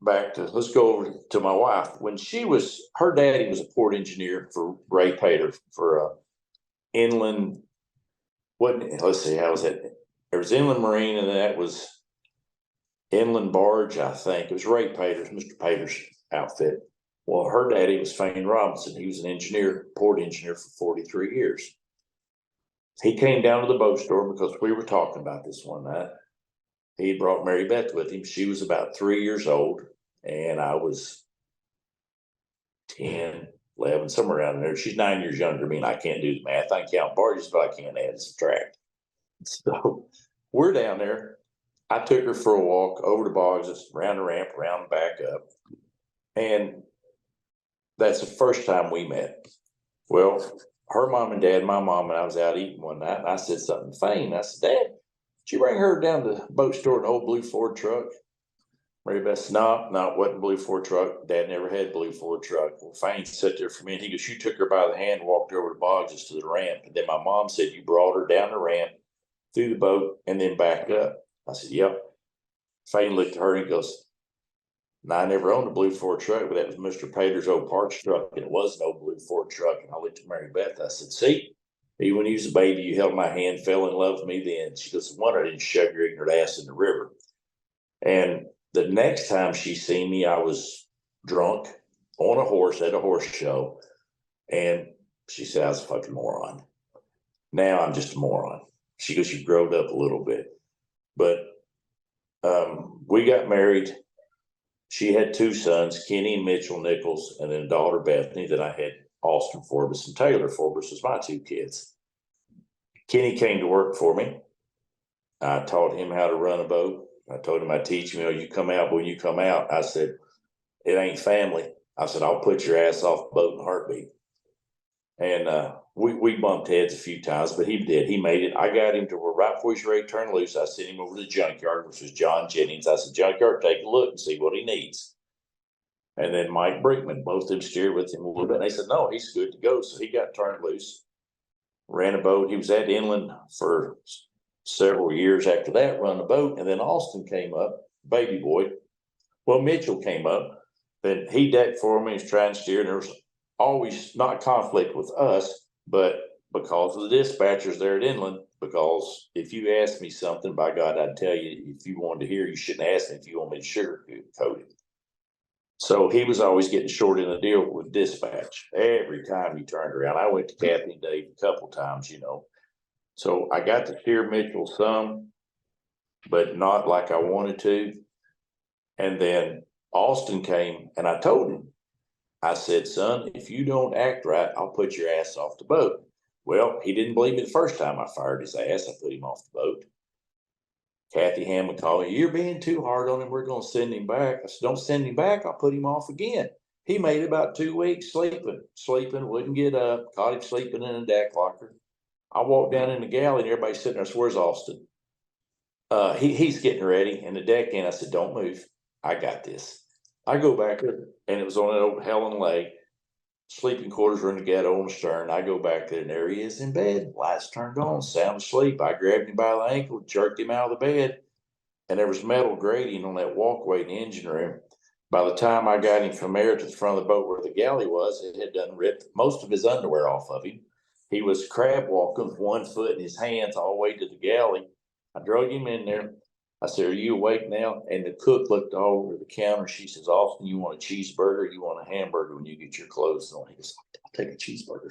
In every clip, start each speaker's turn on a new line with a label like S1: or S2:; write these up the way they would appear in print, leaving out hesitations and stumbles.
S1: But let's go over to my wife. When her daddy was a port engineer for Ray Pater for inland, let's see, how was that? There was inland marine, and that was inland barge, I think. It was Ray Pater's, Mr. Pater's outfit. Well, her daddy was Fane Robinson. He was an engineer, port engineer for 43 years. He came down to the boat store because we were talking about this one night. He had brought Mary Beth with him. She was about 3 years old, and I was 10, 11, somewhere around there. She's 9 years younger than me, and I can't do the math. I can count barges, but I can't add and subtract. So we're down there. I took her for a walk over the bogs, around the ramp, around and back up. And that's the first time we met. Well, her mom and dad, my mom and I was out eating one night, and I said something to Fane. I said, Dad, did you bring her down to the boat store in an old blue Ford truck? Mary Beth said, no, it wasn't a blue Ford truck. Dad never had a blue Ford truck. Well, Fane sat there for me, and he goes, you took her by the hand, walked over the bogs to the ramp. And then my mom said, you brought her down the ramp, through the boat, and then back up. I said, yep. Fane looked at her and he goes, no, I never owned a blue Ford truck, but that was Mr. Pater's old parts truck, and it was an old blue Ford truck. And I looked at Mary Beth. I said, see, when you was a baby, you held my hand, fell in love with me then. She goes, wonder I didn't shove your ignorant ass in the river. And the next time she seen me, I was drunk on a horse at a horse show. And she said, I was a fucking moron. Now I'm just a moron. She goes, you've grown up a little bit. But we got married. She had 2 sons, Kenny and Mitchell Nichols, and then a daughter, Bethany. Then I had Austin, Forbess, and Taylor. Forbess was my 2 kids. Kenny came to work for me. I taught him how to run a boat. I told him I'd teach him, you come out. When you come out, I said, it ain't family. I said, I'll put your ass off the boat in a heartbeat. And we bumped heads a few times, but he did. He made it. I got him to where right before he's ready to turn loose, I sent him over to the junkyard, which was John Jennings. I said, junkyard, take a look and see what he needs. And then Mike Brinkman, both of them steered with him a little bit. And they said, no, he's good to go. So he got turned loose, ran a boat. He was at inland for several years after that, run a boat. And then Austin came up, baby boy. Well, Mitchell came up. Then he decked for me. He's trying to steer. And there was always not conflict with us, but because of the dispatchers there at inland, because if you asked me something, by God, I'd tell you. If you wanted to hear, you shouldn't ask me if you want me to sugarcoat it. So he was always getting short in the deal with dispatch every time he turned around. I went to Capt and Dave a couple times, So I got to steer Mitchell some, but not like I wanted to. And then Austin came, and I told him, I said, son, if you don't act right, I'll put your ass off the boat. Well, he didn't believe me the first time I fired his ass. I put him off the boat. Kathy Hammond called me, you're being too hard on him. We're going to send him back. I said, don't send him back. I'll put him off again. He made about 2 weeks sleeping, wouldn't get up, caught him sleeping in a deck locker. I walked down in the galley and everybody's sitting there. So where's Austin? He's getting ready. And the deckhand, I said, don't move. I got this. I go back there, and it was on an old Helen Lake. Sleeping quarters were in the ghetto on the stern. I go back there, and there he is in bed. Lights turned on, sound asleep. I grabbed him by the ankle, jerked him out of the bed, and there was metal grating on that walkway in the engine room. By the time I got him from there to the front of the boat where the galley was, it had done ripped most of his underwear off of him. He was crab walking with 1 foot in his hands all the way to the galley. I drug him in there. I said, are you awake now? And the cook looked all over the counter. She says, Austin, you want a cheeseburger? You want a hamburger when you get your clothes on? He goes, I'll take a cheeseburger.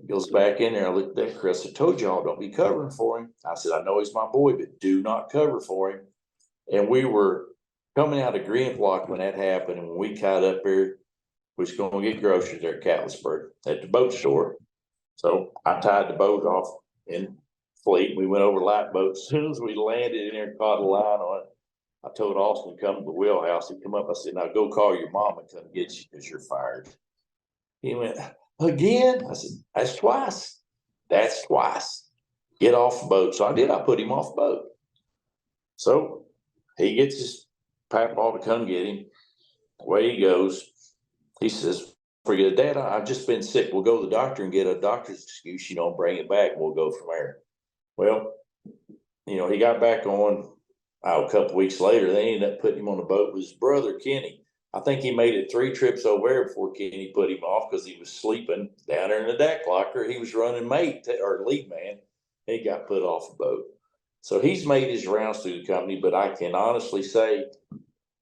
S1: He goes back in there. I looked at Chris. I told y'all, don't be covering for him. I said, I know he's my boy, but do not cover for him. And we were coming out of Green Block when that happened. And when we caught up here, we was going to get groceries there at Catlettsburg at the boat store. So I tied the boat off in fleet. We went over light boat. As soon as we landed in there and caught a line on it, I told Austin to come to the wheelhouse. He come up. I said, now go call your mom and come get you because you're fired. He went, again? I said, that's twice. That's twice. Get off the boat. So I did. I put him off the boat. So he gets his papaw to come get him. Away he goes. He says, forget Dad, I've just been sick. We'll go to the doctor and get a doctor's excuse, bring it back, and we'll go from there. Well, he got back on. a couple weeks later, they ended up putting him on a boat with his brother, Kenny. I think he made it 3 trips over there before Kenny put him off because he was sleeping down there in the deck locker. He was running mate or lead man. He got put off the boat. So he's made his rounds through the company, but I can honestly say,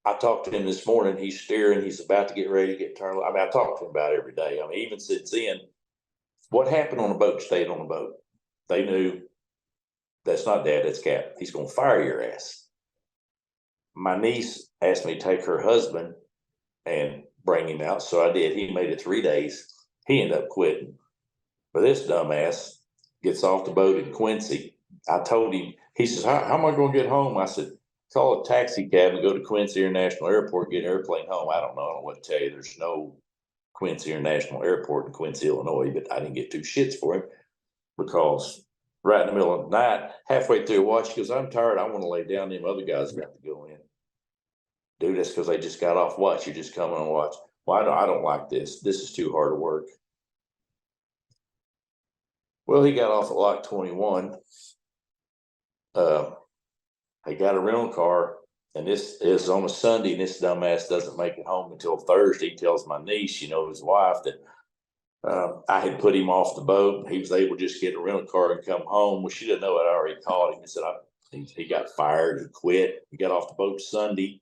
S1: I talked to him this morning. He's steering. He's about to get ready to get turned. I mean, I talk to him about it every day. I mean, even since then, what happened on the boat stayed on the boat. They knew that's not Dad, that's Capt. He's going to fire your ass. My niece asked me to take her husband and bring him out. So I did. He made it 3 days. He ended up quitting. But this dumbass gets off the boat in Quincy. I told him, he says, how am I going to get home? I said, call a taxi cab and go to Quincy International Airport, get an airplane home. I don't know what to tell you. There's no Quincy International Airport in Quincy, Illinois, but I didn't get 2 shits for him because right in the middle of the night, halfway through a watch, he goes, I'm tired. I want to lay down. Them other guys got to go in. Dude, that's because they just got off watch. You're just coming on watch. Well, I don't like this. This is too hard to work. Well, he got off at Lock 21. He got a rental car, and this is on a Sunday, and this dumbass doesn't make it home until Thursday. He tells my niece, his wife, that I had put him off the boat. He was able to just get a rental car and come home. Well, she didn't know I'd already called him and said he got fired. He quit. He got off the boat Sunday.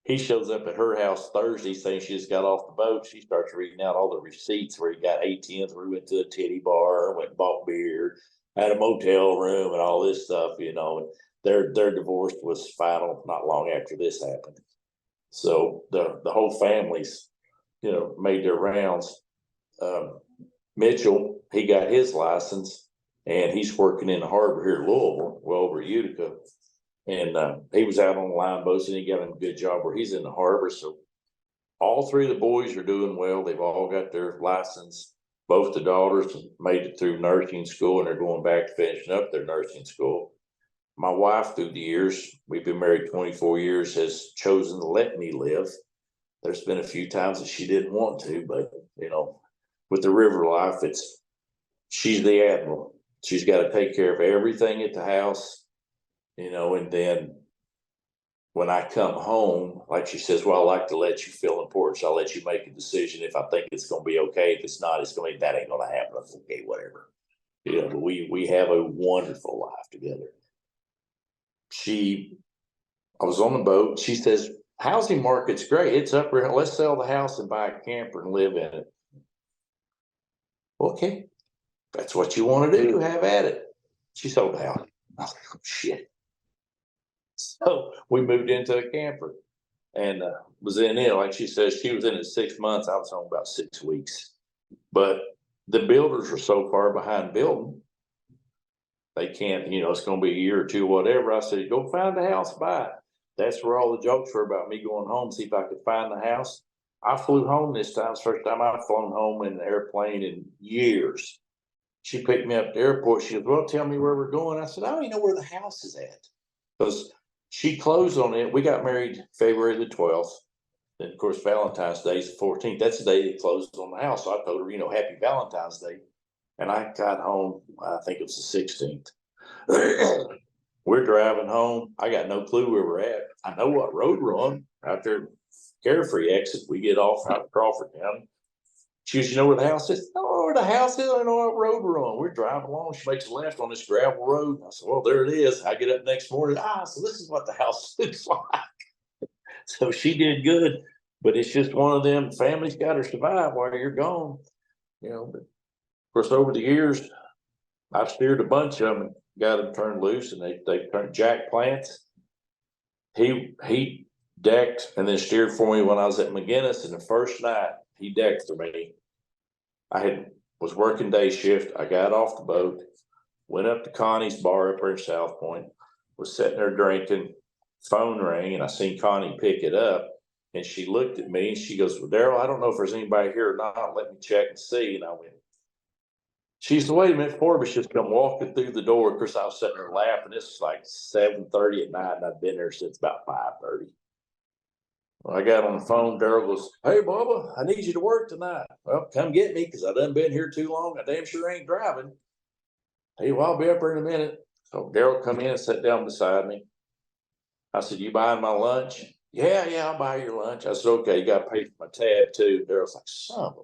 S1: He shows up at her house Thursday saying she just got off the boat. She starts reading out all the receipts where he got ATMs, where he went to a titty bar, went and bought beer, had a motel room and all this stuff, and their divorce was final not long after this happened. So the whole family's, made their rounds. Mitchell, he got his license and he's working in the harbor here in Louisville, well over at Utica. And he was out on the line boats and he got him a good job where he's in the harbor. So all 3 of the boys are doing well. They've all got their license. Both the daughters made it through nursing school and they're going back to finishing up their nursing school. My wife, through the years, we've been married 24 years, has chosen to let me live. There's been a few times that she didn't want to, but, with the river life, she's the admiral. She's got to take care of everything at the house. And then when I come home, like she says, well, I like to let you feel important. So I'll let you make a decision. If I think it's going to be okay, if it's not, that ain't going to happen. It's okay, whatever. But we have a wonderful life together. I was on the boat. She says, housing market's great. It's up there. Let's sell the house and buy a camper and live in it. Okay. That's what you want to do. Have at it. She sold the house. I was like, oh, shit. So we moved into a camper and was in it. Like she says, she was in it 6 months. I was home about 6 weeks. But the builders are so far behind building, they can't, it's going to be a year or 2, whatever. I said, go find a house, buy it. That's where all the jokes were about me going home, see if I could find the house. I flew home this time. It's the first time I've flown home in an airplane in years. She picked me up at the airport. She goes, well, tell me where we're going. I said, I don't even know where the house is at. Because she closed on it. We got married February the 12th. Then, of course, Valentine's Day is the 14th. That's the day they closed on the house. So I told her, happy Valentine's Day. And I got home, I think it was the 16th. We're driving home. I got no clue where we're at. I know what road we're on. Out there, Carefree exit. We get off out of Crawford County. She goes, you know where the house is? I don't know where the house is. I don't know what road we're on. We're driving along. She makes a left on this gravel road. I said, well, there it is. I get up next morning. So this is what the house looks like. So she did good. But it's just one of them. Family's got to survive while you're gone. But of course, over the years, I've steered a bunch of them, got them turned loose, and they turned Jack Plants. He decked and then steered for me when I was at McGinnis, and the first night he decked for me. I was working day shift. I got off the boat, went up to Connie's bar up there in South Point, was sitting there drinking, phone rang, and I seen Connie pick it up, and she looked at me and she goes, well, Daryl, I don't know if there's anybody here or not. Let me check and see. And I went, she said, wait a minute, Forbess just come walking through the door. Of course, I was sitting there laughing. This was like 7:30 at night, and I'd been there since about 5:30. When I got on the phone, Daryl goes, hey, Bubba, I need you to work tonight. Well, come get me because I done been here too long. I damn sure ain't driving. Hey, well, I'll be up here in a minute. So Daryl come in and sat down beside me. I said, you buying my lunch? Yeah, I'll buy your lunch. I said, okay, you got to pay for my tab too. Daryl's like, son of a,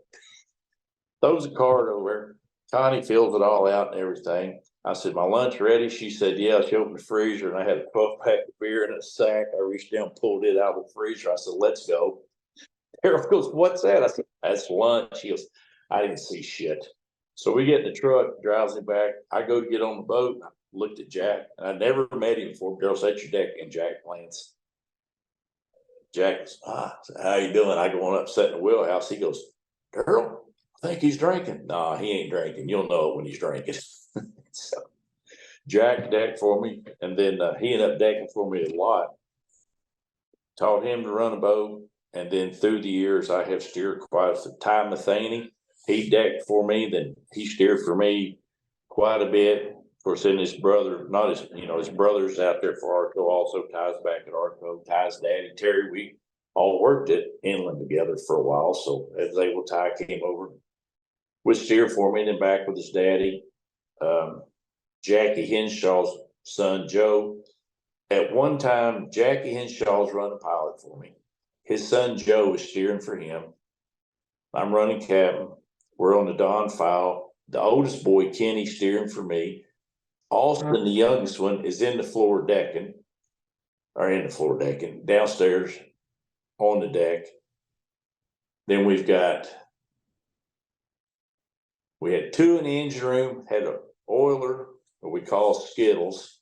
S1: throws a card over. Connie fills it all out and everything. I said, my lunch ready? She said, yeah. She opened the freezer and I had a 12-pack of beer in a sack. I reached down, pulled it out of the freezer. I said, let's go. Daryl goes, what's that? I said, that's lunch. He goes, I didn't see shit. So we get in the truck, drives me back. I go to get on the boat. I looked at Jack, and I never met him before. Daryl said, that's your deck, and Jack Lance. Jack goes, how you doing? I go on up, sit in the wheelhouse. He goes, Daryl, I think he's drinking. Nah, he ain't drinking. You'll know it when he's drinking. So Jack decked for me, and then he ended up decking for me a lot. Taught him to run a boat, and then through the years, I have steered quite a few. Ty Matheny, he decked for me, then he steered for me quite a bit. Of course, then his brother, not his, his brother's out there for Arco, also Ty's back at Arco. Ty's daddy, Terry, we all worked at inland together for a while. So as they were, Ty came over with steer for me, and then back with his daddy. Jackie Henshaw's son, Joe. At one time, Jackie Henshaw's running pilot for me. His son, Joe, is steering for him. I'm running captain. We're on the Don file. The oldest boy, Kenny, steering for me. Austin, the youngest one, is in the floor decking, downstairs on the deck. Then we had two in the engine room, had an oiler, what we call Skittles,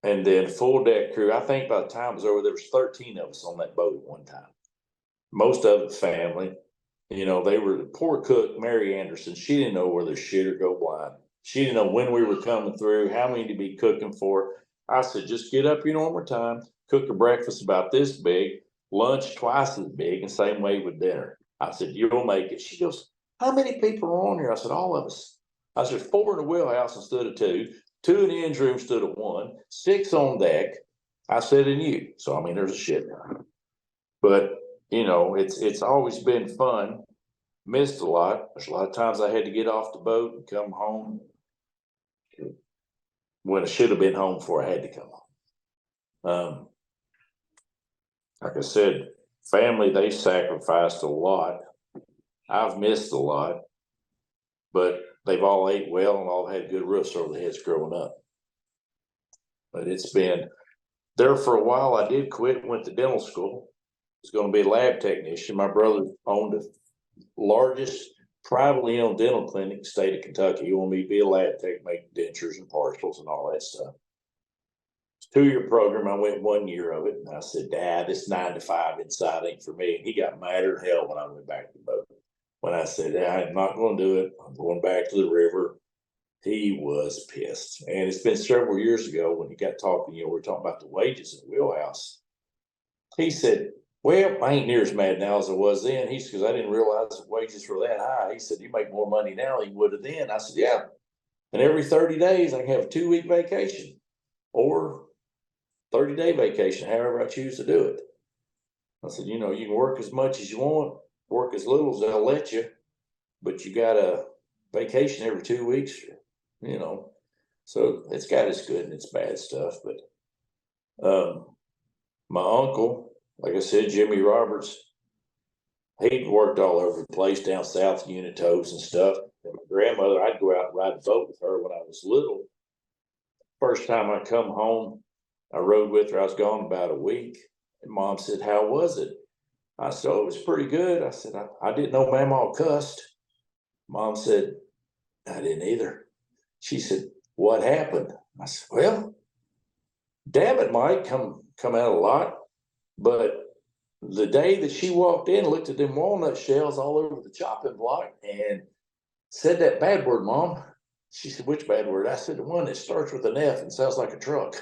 S1: and then full deck crew. I think by the time it was over, there was 13 of us on that boat at one time. Most of it family. They were the poor cook, Mary Anderson. She didn't know whether shit or go blind. She didn't know when we were coming through, how many to be cooking for. I said, just get up your normal time, cook a breakfast about this big, lunch twice as big, and same way with dinner. I said, you'll make it. She goes, how many people are on here? I said, all of us. I said, 4 in the wheelhouse instead of 2, 2 in the engine room instead of 1, 6 on deck. I said, and you. So, there's a shit ton. But, it's always been fun. Missed a lot. There's a lot of times I had to get off the boat and come home when I should have been home before I had to come home. Like I said, family, they sacrificed a lot. I've missed a lot, but they've all ate well and all had good roofs over their heads growing up. But it's been there for a while. I did quit and went to dental school. I was going to be a lab technician. My brother owned the largest privately owned dental clinic in the state of Kentucky. He wanted me to be a lab tech, make dentures and partials and all that stuff. It's a 2-year program. I went 1 year of it, and I said, Dad, this 9 to 5 inside ain't for me. And he got madder than hell when I went back to the boat. When I said, I'm not going to do it, I'm going back to the river, he was pissed. And it's been several years ago when he got talking, we were talking about the wages in the wheelhouse. He said, well, I ain't near as mad now as I was then. He said, because I didn't realize the wages were that high. He said, you make more money now than you would have then. I said, yeah. And every 30 days, I can have a 2-week vacation or 30-day vacation, however I choose to do it. I said, you can work as much as you want, work as little as they'll let you, but you got a vacation every 2 weeks, So it's got its good and its bad stuff. But my uncle, like I said, Jimmy Roberts, he'd worked all over the place down south, unit tows and stuff. And my grandmother, I'd go out and ride the boat with her when I was little. First time I come home, I rode with her. I was gone about a week. And Mom said, how was it? I said, oh, it was pretty good. I said, I didn't know Mama cussed. Mom said, I didn't either. She said, what happened? I said, well, damn it might come out a lot. But the day that she walked in, looked at them walnut shells all over the chopping block and said that bad word, Mom. She said, which bad word? I said, the one that starts with an F and sounds like a truck.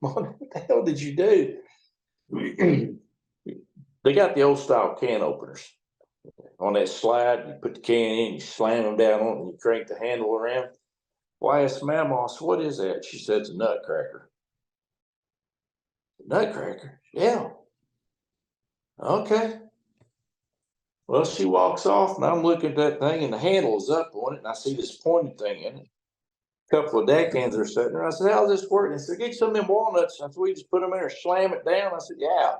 S1: Mom, what the hell did you do? They got the old style can openers. On that slide, you put the can in, you slam them down on it, and you crank the handle around. Well, I asked Mama, what is that? She said, it's a nutcracker. Nutcracker? Yeah. Okay. Well, she walks off, and I'm looking at that thing, and the handle is up on it, and I see this pointed thing in it. couple of deckhands are sitting there. I said, how's this working? They said, get some of them walnuts. I said, we just put them in there, slam it down. I said, yeah.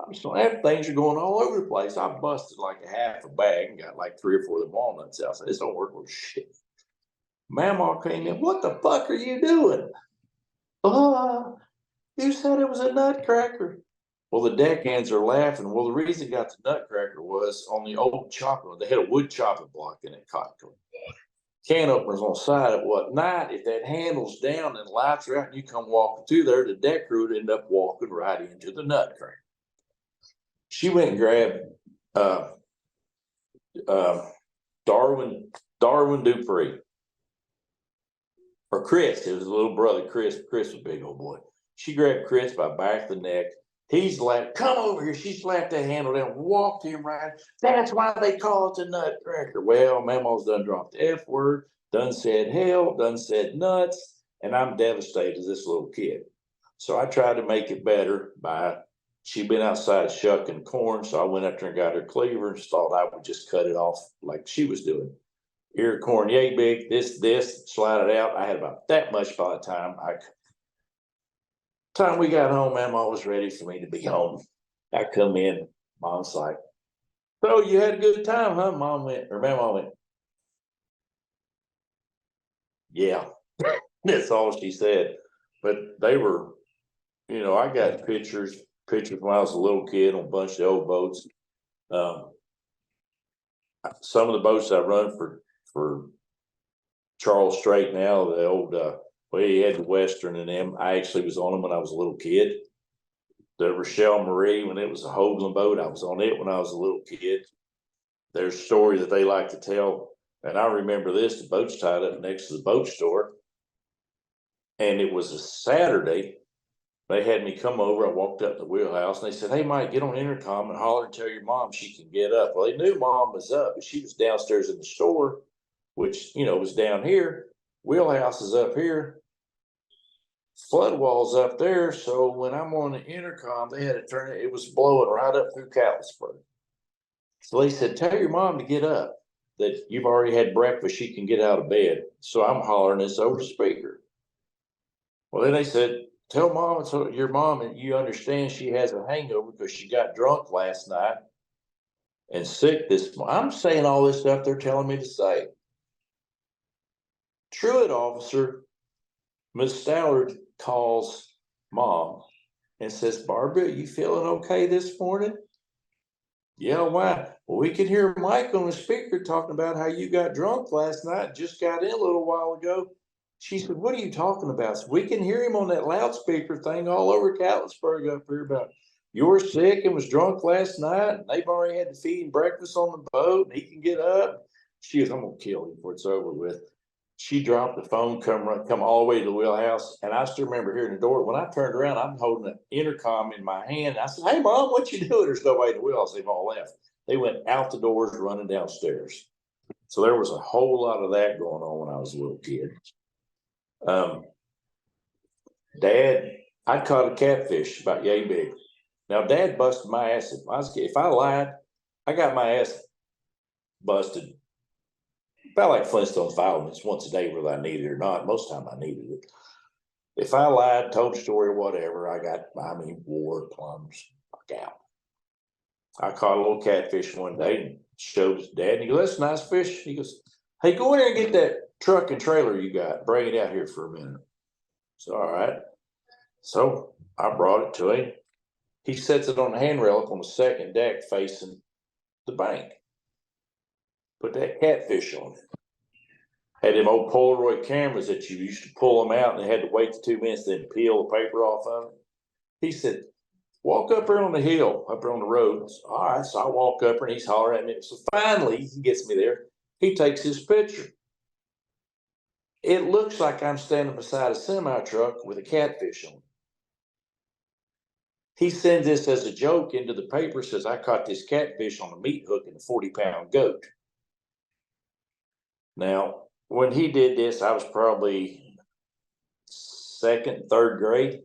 S1: I'm slamming, things are going all over the place. I busted like a half a bag and got like 3 or 4 of the walnuts out. I said, this don't work with shit. Mama came in, what the fuck are you doing? You said it was a nutcracker. Well, the deckhands are laughing. Well, the reason it got the nutcracker was on the old chopping, they had a wood chopping block in it, cotton can openers on the side. At what night, if that handle's down and lights are out and you come walking through there, the deck crew would end up walking right into the nutcracker. She went and grabbed Darwin Dupree. Or Chris, it was a little brother, Chris was a big old boy. She grabbed Chris by back of the neck. He's like, come over here. She slapped that handle down, walked him right. That's why they call it the nutcracker. Well, Mama's done dropped the F word, done said hell, done said nuts, and I'm devastated as this little kid. So I tried to make it better by, she'd been outside shucking corn, so I went up there and got her cleaver and thought I would just cut it off like she was doing. Ear of corn, yay big, this, slide it out. I had about that much by the time we got home. Mama was ready for me to be home. I come in, Mom's like, so you had a good time, huh? Mama went, yeah. That's all she said. But they were, I got pictures when I was a little kid on a bunch of old boats. Some of the boats I run for Charles Strait now, the old, he had the Western and them. I actually was on them when I was a little kid. The Rochelle Marie, when it was a Hoagland boat, I was on it when I was a little kid. There's a story that they like to tell, and I remember this, the boat's tied up next to the boat store, and it was a Saturday. They had me come over. I walked up to the wheelhouse, and they said, hey, Mike, get on intercom and holler and tell your mom she can get up. Well, they knew Mom was up, but she was downstairs in the store, which, was down here. Wheelhouse is up here. Flood wall's up there. So when I'm on the intercom, they had to turn it. It was blowing right up through Catlettsburg. So they said, tell your mom to get up, that you've already had breakfast. She can get out of bed. So I'm hollering this over the speaker. Well, then they said, tell Mom, it's your mom, and you understand she has a hangover because she got drunk last night and sick this morning. I'm saying all this stuff they're telling me to say. Truett officer, Miss Stallard, calls Mom and says, Barbara, you feeling okay this morning? Yeah, why? Well, we can hear Mike on the speaker talking about how you got drunk last night, just got in a little while ago. She said, what are you talking about? So we can hear him on that loudspeaker thing all over Catlettsburg up here about you're sick and was drunk last night. And they've already had to feed him breakfast on the boat and he can get up. She goes, I'm going to kill him before it's over with. She dropped the phone, come all the way to the wheelhouse. And I still remember hearing the door. When I turned around, I'm holding an intercom in my hand. I said, hey, Mom, what you doing? There's nobody at the wheelhouse. They've all left. They went out the doors, running downstairs. So there was a whole lot of that going on when I was a little kid. Dad, I caught a catfish about yay big. Now, Dad busted my ass. If I lied, I got my ass busted about like Flintstones violence once a day, whether I needed it or not. Most of the time I needed it. If I lied, told a story or whatever, wore plums like out. I caught a little catfish one day and showed his dad. And he goes, that's a nice fish. He goes, hey, go in there and get that truck and trailer you got. Bring it out here for a minute. So, all right. So I brought it to him. He sets it on the handrail up on the second deck facing the bank. Put that catfish on it. Had them old Polaroid cameras that you used to pull them out and they had to wait 2 minutes, then peel the paper off of it. He said, walk up there on the hill, up there on the road. So, all right, so I walk up there and he's hollering at me. So finally, he gets me there. He takes his picture. It looks like I'm standing beside a semi-truck with a catfish on it. He sends this as a joke into the paper, says, I caught this catfish on a meat hook and a 40-pound goat. Now, when he did this, I was probably second, third grade.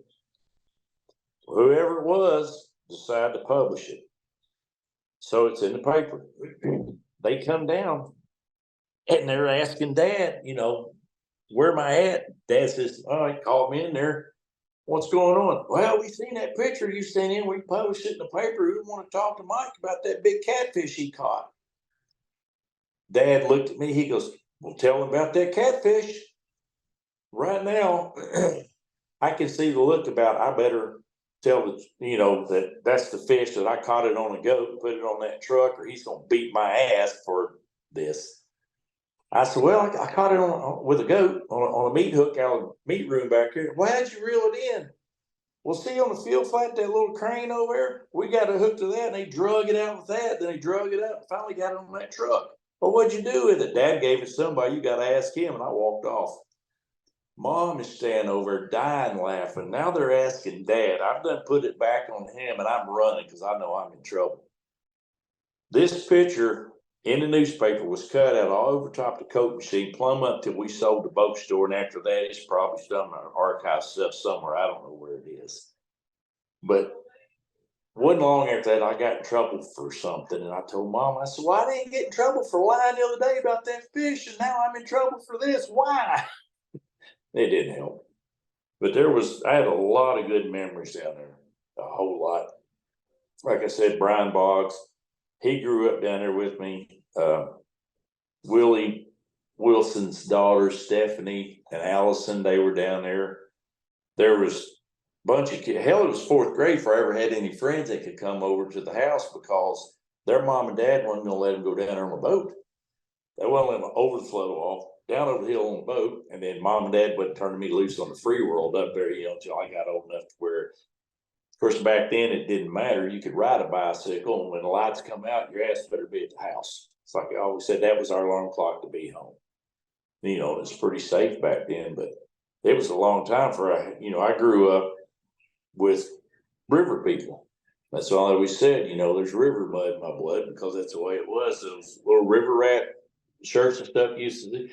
S1: Whoever it was decided to publish it. So it's in the paper. They come down and they're asking Dad, where am I at? Dad says, oh, he called me in there. What's going on? Well, we seen that picture you sent in. We published it in the paper. We want to talk to Mike about that big catfish he caught. Dad looked at me. He goes, well, tell him about that catfish. Right now, I can see the look about, I better tell the, that that's the fish that I caught it on a goat and put it on that truck, or he's going to beat my ass for this. I said, well, I caught it with a goat on a meat hook out of the meat room back here. Why did you reel it in? Well, see on the field flat, that little crane over there, we got a hook to that, and they drug it out with that. Then they drug it out and finally got it on that truck. Well, what'd you do with it? Dad gave it to somebody. You got to ask him. And I walked off. Mom is standing over dying laughing. Now they're asking Dad. I've done put it back on him, and I'm running because I know I'm in trouble. This picture in the newspaper was cut out all over top the coat machine, plumb up till we sold the boat store. And after that, it's probably some archive stuff somewhere. I don't know where it is. But wasn't long after that, I got in trouble for something. And I told Mom, I said, well, I didn't get in trouble for lying the other day about that fish. And now I'm in trouble for this. Why? It didn't help. But I had a lot of good memories down there, a whole lot. Like I said, Brian Boggs, he grew up down there with me. Willie Wilson's daughters, Stephanie and Allison, they were down there. There was a bunch of kids. Hell, it was fourth grade before I ever had any friends that could come over to the house because their mom and dad wasn't going to let them go down there on a boat. They wouldn't let them overflow off. Down over the hill on the boat, and then Mom and Dad wouldn't turn me loose on the free world up there, until I got old enough to where, of course, back then it didn't matter. You could ride a bicycle, and when the lights come out, your ass better be at the house. It's like I always said, that was our alarm clock to be home. It's pretty safe back then, but it was a long time for I grew up with river people. That's all I always said. There's river mud in my blood because that's the way it was. Those little river rat shirts and stuff used to do.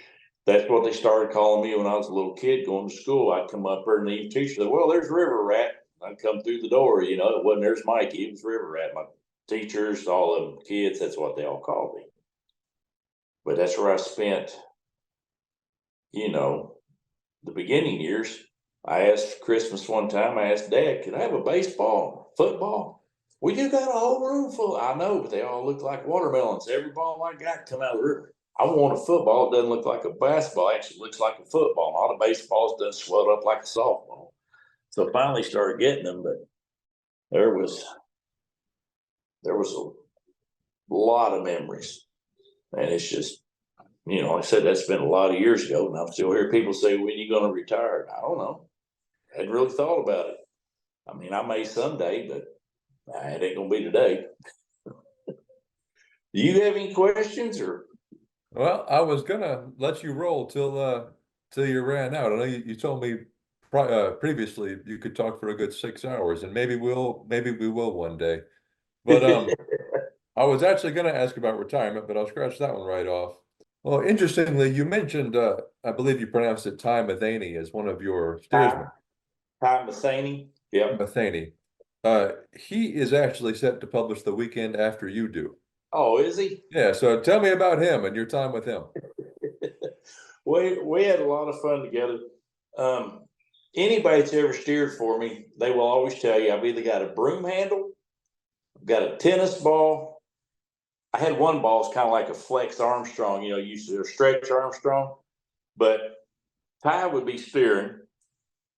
S1: That's what they started calling me when I was a little kid going to school. I'd come up there and the teacher said, well, there's River Rat. I'd come through the door, it wasn't, there's Mikey, it was River Rat. My teachers, all of them, kids, that's what they all called me. But that's where I spent, the beginning years. I asked for Christmas one time, I asked Dad, can I have a baseball, football? We do got a whole room full. I know, but they all look like watermelons. Every ball I got come out of the river. I want a football. It doesn't look like a basketball. It actually looks like a football. And all the baseballs done swelled up like a softball. So I finally started getting them, but there was a lot of memories. And it's just, like I said, that's been a lot of years ago. And I'm still hearing people say, when are you going to retire? I don't know. I hadn't really thought about it. I mean, I may someday, but it ain't going to be today. Do you have any questions or?
S2: Well, I was gonna let you roll till you ran out. I know you told me previously you could talk for a good 6 hours, and maybe we will one day. But I was actually gonna ask about retirement, but I'll scratch that one right off. Well, interestingly, you mentioned I believe you pronounced it Ty Matheny as one of your steersmen.
S1: Ty Matheny. Yep.
S2: Matheny. He is actually set to publish the weekend after you do.
S1: Oh, is he?
S2: Yeah, so tell me about him and your time with him.
S1: We had a lot of fun together. Anybody that's ever steered for me, they will always tell you I've either got a broom handle, got a tennis ball. I had one ball, it's kind of like a Flex Armstrong, used to stretch Armstrong, but Ty would be steering.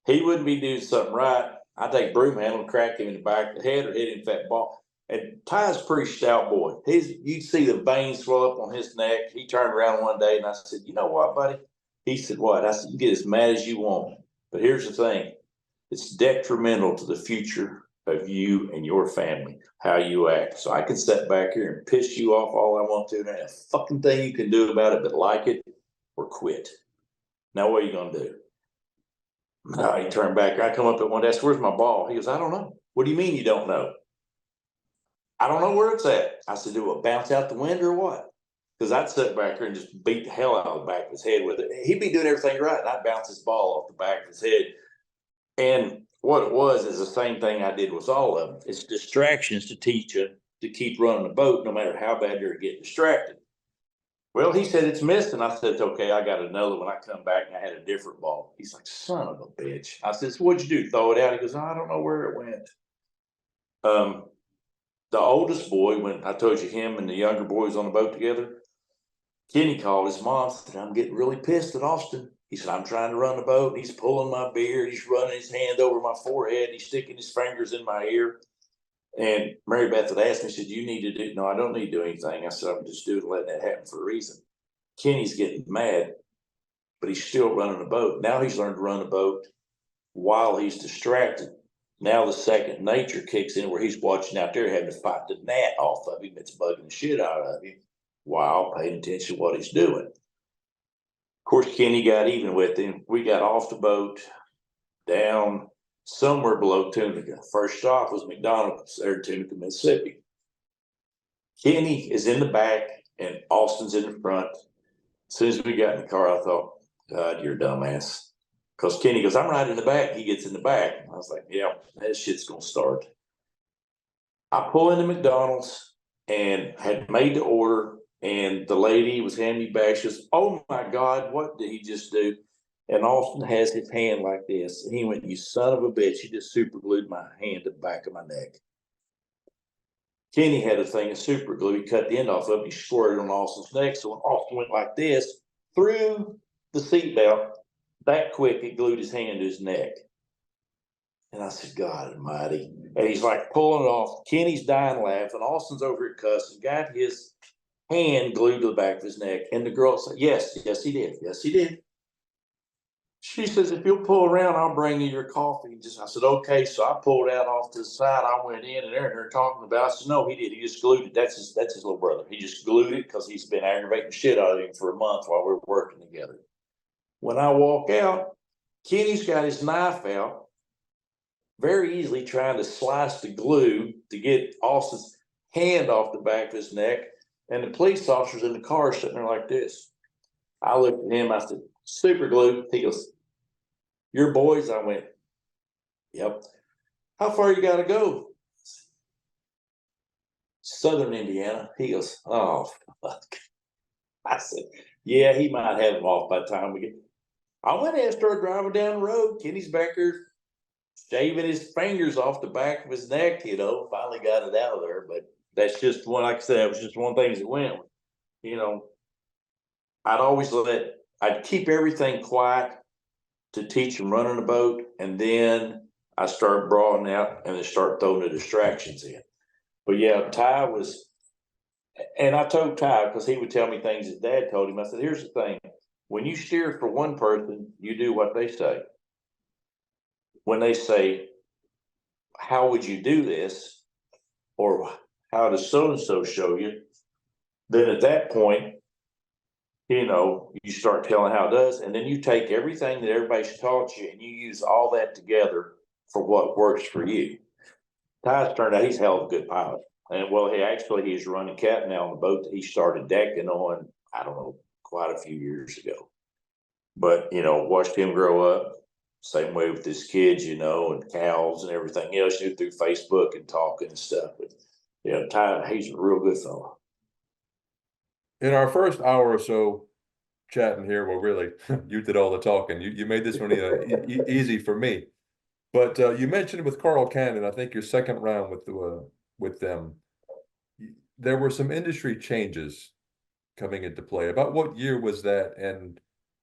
S1: He wouldn't be doing something right. I'd take broom handle and crack him in the back of the head or hit him with that ball. And Ty's a pretty stout boy. You'd see the veins swell up on his neck. He turned around one day and I said, you know what, buddy? He said, what? I said, you get as mad as you want. But here's the thing. It's detrimental to the future of you and your family, how you act. So I can sit back here and piss you off all I want to. There ain't a fucking thing you can do about it but like it or quit. Now what are you going to do? He turned back. I come up at one desk, where's my ball? He goes, I don't know. What do you mean you don't know? I don't know where it's at. I said, do it bounce out the window or what? Because I'd sit back here and just beat the hell out of the back of his head with it. He'd be doing everything right, and I'd bounce his ball off the back of his head. And what it was is the same thing I did with all of them. It's distractions to teach you to keep running the boat, no matter how bad you're getting distracted. Well, he said it's missing. I said, okay, I got another one. I come back and I had a different ball. He's like, son of a bitch. I said, so what'd you do? Throw it out? He goes, I don't know where it went. The oldest boy, when I told you him and the younger boy was on the boat together, Kenny called his mom and said, I'm getting really pissed at Austin. He said, I'm trying to run the boat. He's pulling my beard. He's running his hand over my forehead. And he's sticking his fingers in my ear. And Mary Beth had asked me, she said, you need to do, no, I don't need to do anything. I said, I'm just letting that happen for a reason. Kenny's getting mad, but he's still running the boat. Now he's learned to run the boat while he's distracted. Now the second nature kicks in where he's watching out there having to fight the gnat off of him. It's bugging the shit out of him while paying attention to what he's doing. Of course, Kenny got even with him. We got off the boat down somewhere below Tunica. First stop was McDonald's there in Tunica, Mississippi. Kenny is in the back and Austin's in the front. As soon as we got in the car, I thought, God, you're a dumbass. Because Kenny goes, I'm right in the back. He gets in the back. I was like, yeah, that shit's going to start. I pull into McDonald's and had made the order. And the lady was handing me back. She goes, oh my God, what did he just do? And Austin has his hand like this. And he went, you son of a bitch. You just super glued my hand to the back of my neck. Kenny had a thing of super glue. He cut the end off of it. He squirted it on Austin's neck. So when Austin went like this through the seatbelt, that quick, it glued his hand to his neck. And I said, God almighty. And he's like pulling it off. Kenny's dying laughing. Austin's over here cussing, got his hand glued to the back of his neck. And the girl said, yes, he did. Yes, he did. She says, if you'll pull around, I'll bring you your coffee. I said, okay. So I pulled out off to the side. I went in and they're talking about it. I said, no, he did. He just glued it. That's his little brother. He just glued it because he's been aggravating the shit out of him for a month while we were working together. When I walk out, Kenny's got his knife out, very easily trying to slice the glue to get Austin's hand off the back of his neck. And the police officers in the car sitting there like this. I looked at him. I said, super glue. He goes, your boys? I went, yep. How far you got to go? Southern Indiana. He goes, oh, fuck. I said, yeah, he might have them off by the time we get. I went ahead and started driving down the road. Kenny's back there shaving his fingers off the back of his neck, finally got it out of there. But that's just one, like I said, it was just one thing that went, I'd keep everything quiet to teach him running a boat. And then I started broadening out and then start throwing the distractions in. But yeah, Ty was, and I told Ty, because he would tell me things his dad told him. I said, here's the thing. When you steer for one person, you do what they say. When they say, how would you do this? Or how does so-and-so show you? Then at that point, you start telling how it does. And then you take everything that everybody's taught you and you use all that together for what works for you. Ty's turned out he's a hell of a good pilot. And well, he's running Capt now on the boat that he started decking on, I don't know, quite a few years ago. But, watched him grow up. Same way with his kids, and cows and everything else, through Facebook and talking and stuff. But, Ty, he's a real good fellow.
S2: In our first hour or so chatting here, well, really, you did all the talking. You made this one easy for me. But you mentioned with Carl Cannon, I think your second round with them, there were some industry changes coming into play. About what year was that, and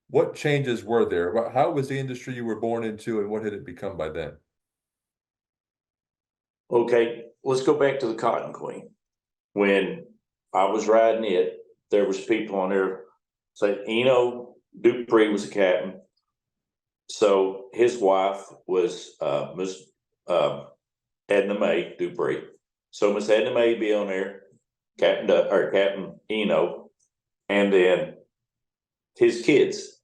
S2: what changes were there? How was the industry you were born into, and what had it become by then?
S1: Okay, let's go back to the Cotton Queen. When I was riding it, there was people on there say Eno Dupree was a captain. So his wife was Miss Edna Mae Dupree. So Miss Edna Mae be on there, Captain Eno, and then his kids.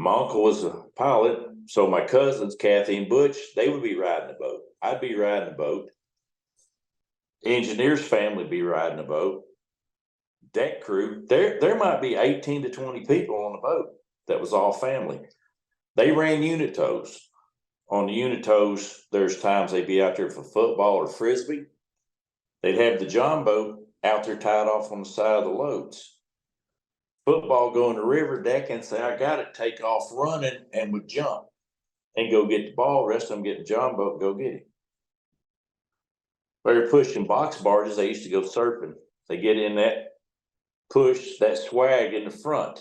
S1: My uncle was a pilot, so my cousins, Kathy and Butch, they would be riding the boat. I'd be riding the boat. Engineer's family would be riding the boat. Deck crew, there might be 18 to 20 people on the boat. That was all family. They ran unit tows. On the unit tows, there's times they'd be out there for football or frisbee. They'd have the John boat out there tied off on the side of the loads. Football go in the river, deck and say, I got it, take off running and would jump and go get the ball. The rest of them get in John boat and go get it. They were pushing box barges. They used to go surfing. They get in that, push that swag in the front.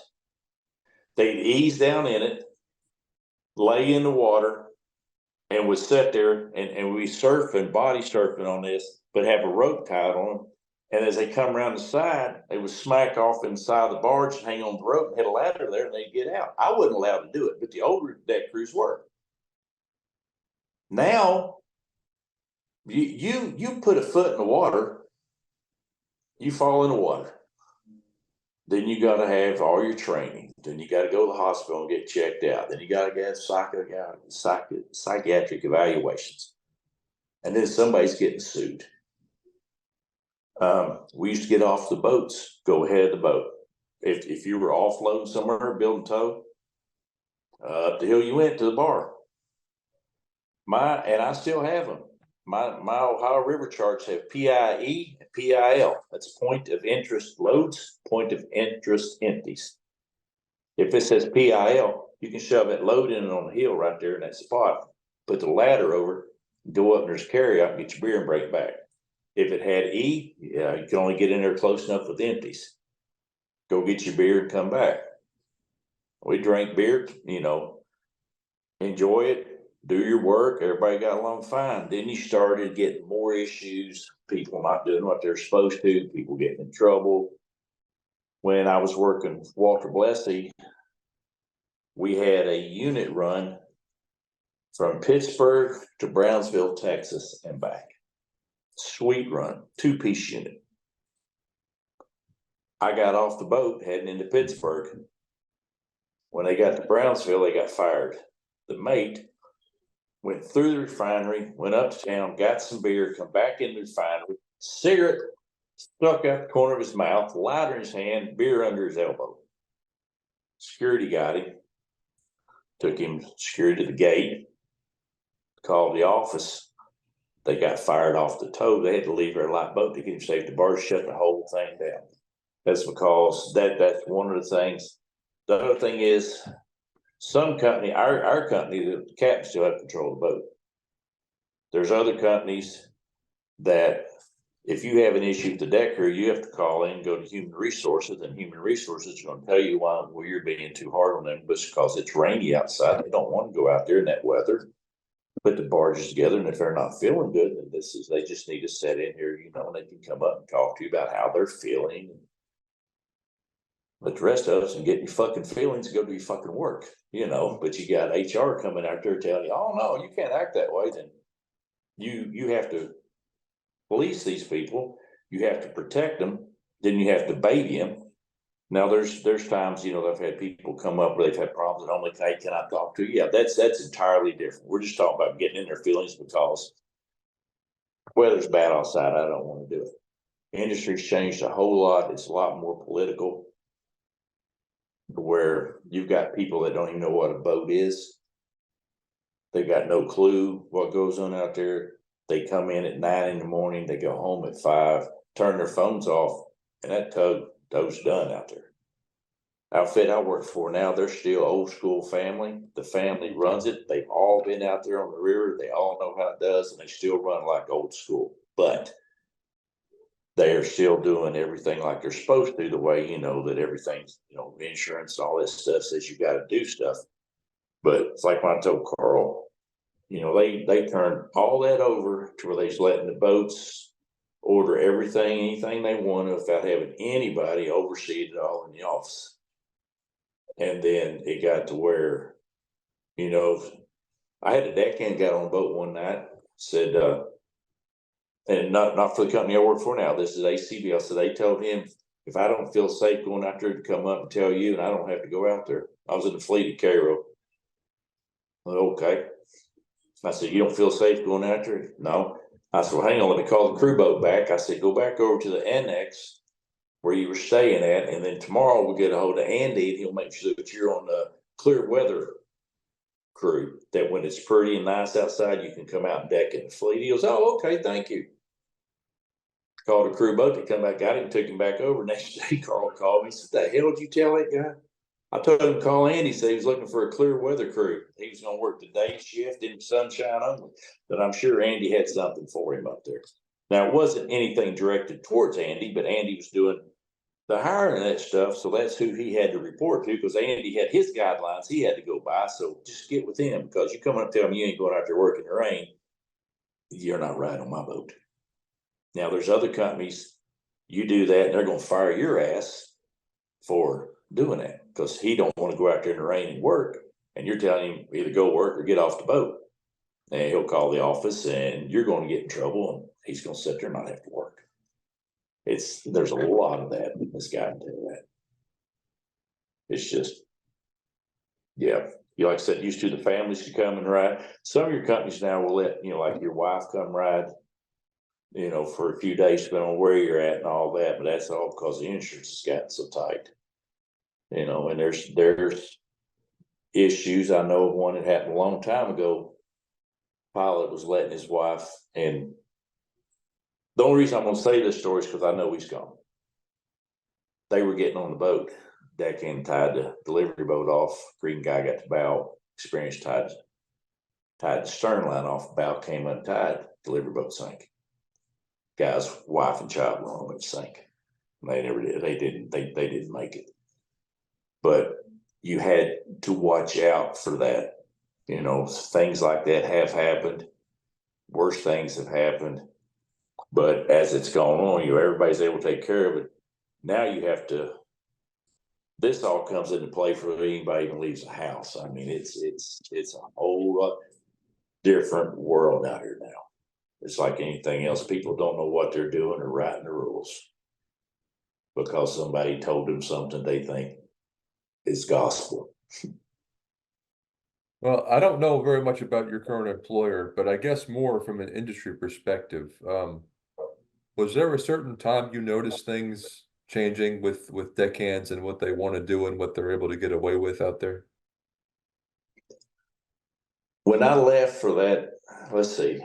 S1: They'd ease down in it, lay in the water, and would sit there and we surfing, body surfing on this, but have a rope tied on them. And as they come around the side, they would smack off inside the barge and hang on the rope and hit a ladder there and they'd get out. I wasn't allowed to do it, but the older deck crews were. Now, you put a foot in the water, you fall in the water. Then you got to have all your training. Then you got to go to the hospital and get checked out. Then you got to get psychiatric evaluations. And then somebody's getting sued. We used to get off the boats, go ahead of the boat. If you were offloading somewhere, building tow, up the hill you went to the bar. And I still have them. My Ohio River charts have PIE and PIL. That's point of interest loads, point of interest empties. If it says PIL, you can shove that load in on the hill right there in that spot, put the ladder over, go up and there's carry out, get your beer and bring it back. If it had E, yeah, you can only get in there close enough with empties. Go get your beer and come back. We drank beer, enjoy it, do your work. Everybody got along fine. Then you started getting more issues, people not doing what they're supposed to, people getting in trouble. When I was working with Walter Blessey, we had a unit run from Pittsburgh to Brownsville, Texas and back. Sweet run, 2-piece unit. I got off the boat heading into Pittsburgh. When they got to Brownsville, they got fired. The mate went through the refinery, went up to town, got some beer, come back in the refinery, cigarette stuck out the corner of his mouth, lighter in his hand, beer under his elbow. Security got him, took him security to the gate, called the office. They got fired off the tow. They had to leave their light boat to get him safe. The bar shut the whole thing down. That's because that's one of the things. The other thing is, some company, our company, the Capt still have control of the boat. There's other companies that if you have an issue with the deck crew, you have to call in, go to human resources, and human resources is going to tell you why you're being too hard on them, but because it's rainy outside. They don't want to go out there in that weather, put the barges together, and if they're not feeling good, then they just need to set in here, and they can come up and talk to you about how they're feeling. But the rest of us can get your fucking feelings and go do your fucking work, but you got HR coming out there telling you, oh no, you can't act that way. Then you have to police these people. You have to protect them. Then you have to baby them. Now there's times, I've had people come up where they've had problems and only say, can I talk to you? Yeah, that's entirely different. We're just talking about getting in their feelings because weather's bad outside. I don't want to do it. Industry's changed a whole lot. It's a lot more political, where you've got people that don't even know what a boat is. They got no clue what goes on out there. They come in at 9 in the morning, they go home at 5, turn their phones off, and that tow's done out there. Outfit I work for now, they're still old school family. The family runs it. They've all been out there on the river. They all know how it does, and they still run like old school. But they are still doing everything like they're supposed to, the way, that everything's, insurance, all this stuff says you got to do stuff. But it's like when I told Carl, they turned all that over to where they're just letting the boats order anything they want without having anybody oversee it all in the office. And then it got to where, I had a deckhand got on a boat one night, said, and not for the company I work for now, this is ACBL. So they told him, if I don't feel safe going out there, to come up and tell you, and I don't have to go out there. I was in the fleet at Cairo. Okay. I said, you don't feel safe going out there? No. I said, well, hang on, let me call the crew boat back. I said, go back over to the annex where you were staying at, and then tomorrow we'll get a hold of Andy, and he'll make sure that you're on the clear weather crew, that when it's pretty and nice outside, you can come out and deck in the fleet. He goes, oh, okay, thank you. Called a crew boat. They come back, got him, took him back over. Next day, Carl called me. He said, "The hell did you tell that guy?" I told him to call Andy. Said he was looking for a clear weather crew. He was going to work the day shift in sunshine only. But I'm sure Andy had something for him up there. Now, it wasn't anything directed towards Andy, but Andy was doing the hiring and that stuff. So that's who he had to report to, because Andy had his guidelines he had to go by. So just get with him, because you come up and tell me you ain't going out there working in the rain, you're not riding on my boat. Now, there's other companies, you do that and they're going to fire your ass for doing that, because he don't want to go out there in the rain and work, and you're telling him either go work or get off the boat. And he'll call the office and you're going to get in trouble, and he's going to sit there and not have to work. There's a lot of that. This guy can tell that. It's just, yeah. You, like I said, used to the families to come and ride. Some of your companies now will let, like your wife come ride, for a few days, depending on where you're at and all that. But that's all because the insurance has gotten so tight. And there's issues. I know of one that happened a long time ago. Pilot was letting his wife, and the only reason I'm going to say this story is because I know he's gone. They were getting on the boat. Deckhand tied the delivery boat off. Green guy got the bow. Experienced tied the stern line off. Bow came untied. Delivery boat sank. Guy's wife and child were on it, sank. They never did. They didn't make it. But you had to watch out for that. Things like that have happened. Worse things have happened. But as it's gone on, everybody's able to take care of it. Now you have to. This all comes into play for anybody even leaves the house. I mean, it's a whole different world out here now. It's like anything else. People don't know what they're doing or writing the rules because somebody told them something they think is gospel.
S2: Well, I don't know very much about your current employer, but I guess more from an industry perspective. Was there a certain time you noticed things changing with deckhands and what they want to do and what they're able to get away with out there?
S1: When I left for that, let's see.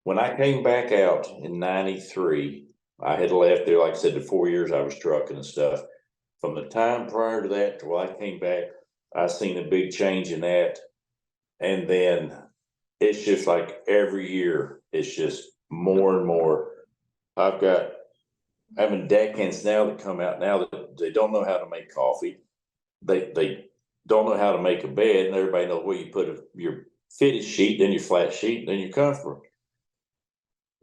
S1: When I came back out in '93, I had left there, like I said, the 4 years I was trucking and stuff. From the time prior to that to when I came back, I seen a big change in that. And then it's just like every year, it's just more and more. Having deckhands now that come out now that they don't know how to make coffee. They don't know how to make a bed, and everybody knows where you put your fitted sheet, then your flat sheet, then your comforter.